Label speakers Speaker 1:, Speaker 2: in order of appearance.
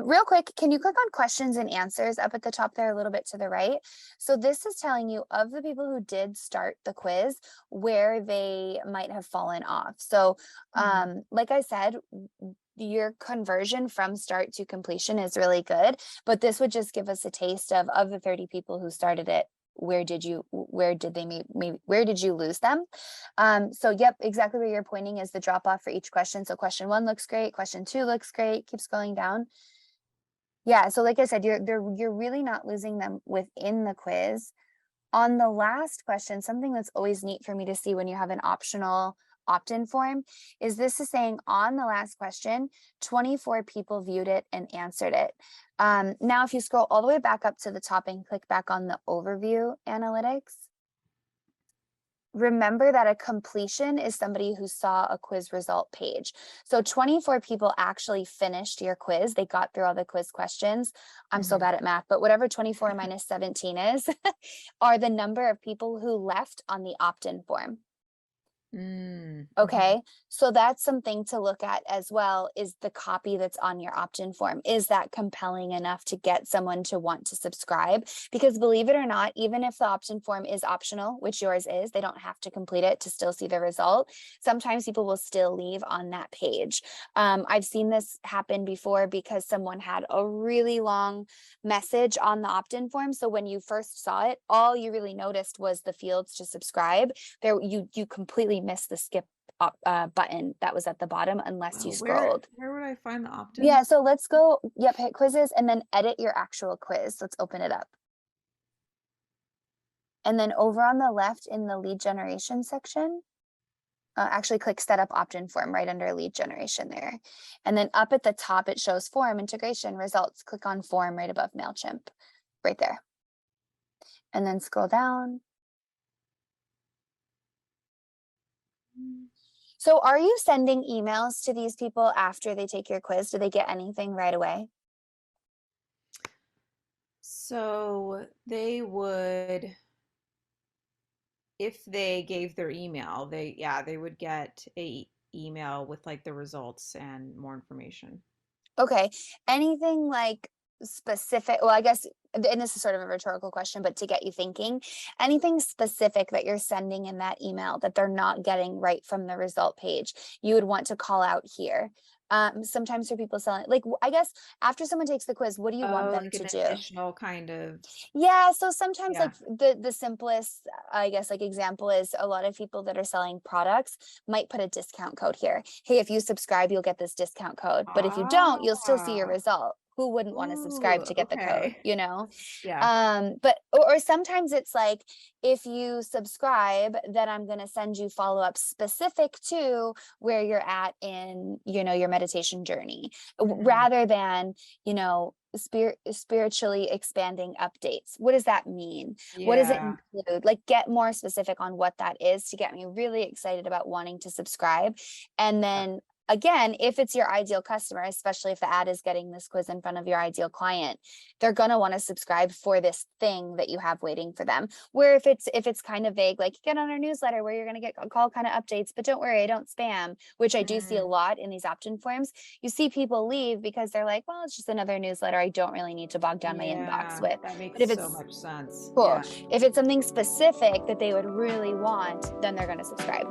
Speaker 1: Real quick, can you click on questions and answers up at the top there a little bit to the right? So this is telling you of the people who did start the quiz, where they might have fallen off. So like I said, your conversion from start to completion is really good, but this would just give us a taste of the 30 people who started it. Where did you lose them? So yep, exactly where you're pointing is the drop off for each question. So question 1 looks great, question 2 looks great, keep scrolling down. Yeah, so like I said, you're really not losing them within the quiz. On the last question, something that's always neat for me to see when you have an optional opt-in form is this is saying on the last question, 24 people viewed it and answered it. Now, if you scroll all the way back up to the top and click back on the overview analytics, remember that a completion is somebody who saw a quiz result page. So 24 people actually finished your quiz. They got through all the quiz questions. I'm so bad at math, but whatever 24 minus 17 is, are the number of people who left on the opt-in form. Okay, so that's something to look at as well, is the copy that's on your opt-in form. Is that compelling enough to get someone to want to subscribe? Because believe it or not, even if the opt-in form is optional, which yours is, they don't have to complete it to still see the result. Sometimes people will still leave on that page. I've seen this happen before because someone had a really long message on the opt-in form. So when you first saw it, all you really noticed was the fields to subscribe. There, you completely missed the skip button that was at the bottom unless you scrolled.
Speaker 2: Where would I find the opt-in?
Speaker 1: Yeah, so let's go, yep, hit quizzes and then edit your actual quiz. Let's open it up. And then over on the left in the lead generation section, actually click setup opt-in form right under lead generation there. And then up at the top, it shows form integration results. Click on form right above MailChimp, right there. And then scroll down. So are you sending emails to these people after they take your quiz? Do they get anything right away?
Speaker 2: So they would, if they gave their email, they would get a email with like the results and more information.
Speaker 1: Okay. Anything like specific? Well, I guess, and this is sort of a rhetorical question, but to get you thinking, anything specific that you're sending in that email that they're not getting right from the result page, you would want to call out here. Sometimes for people selling, like, I guess after someone takes the quiz, what do you want
Speaker 2: Oh,
Speaker 1: them
Speaker 2: like
Speaker 1: to
Speaker 2: an
Speaker 1: do?
Speaker 2: additional kind of,
Speaker 1: Yeah, so sometimes
Speaker 2: yeah.
Speaker 1: like the simplest, I guess, like example is a lot of people that are selling products might put a discount code here. Hey, if you subscribe, you'll get this discount code. But if you don't, you'll still see your
Speaker 2: Ah,
Speaker 1: result. Who wouldn't want to subscribe
Speaker 2: ooh,
Speaker 1: to get the code,
Speaker 2: okay.
Speaker 1: you know?
Speaker 2: Yeah.
Speaker 1: But or sometimes it's like, if you subscribe, then I'm going to send you follow-up specific to where you're at in, your meditation journey,
Speaker 2: Hmm.
Speaker 1: rather than, spiritually expanding updates. What does that mean? What does it
Speaker 2: Yeah.
Speaker 1: include? Like, get more specific on what that is to get me really excited about wanting to subscribe. And
Speaker 2: Yeah.
Speaker 1: then again, if it's your ideal customer, especially if the ad is getting this quiz in front of your ideal client, they're going to want to subscribe for this thing that you have waiting for them. Where if it's kind of vague, like, get on our newsletter where you're going to get call kind of updates, but don't worry, I don't spam, which I do see a
Speaker 2: Mm,
Speaker 1: lot in these opt-in forms. You see people leave because they're like, well, it's just another newsletter I don't really need to bog down my inbox
Speaker 2: yeah,
Speaker 1: with.
Speaker 2: that
Speaker 1: But
Speaker 2: makes
Speaker 1: if
Speaker 2: so
Speaker 1: it's
Speaker 2: much sense.
Speaker 1: cool,
Speaker 2: Yeah.
Speaker 1: if it's something specific that they would really want, then they're going to subscribe.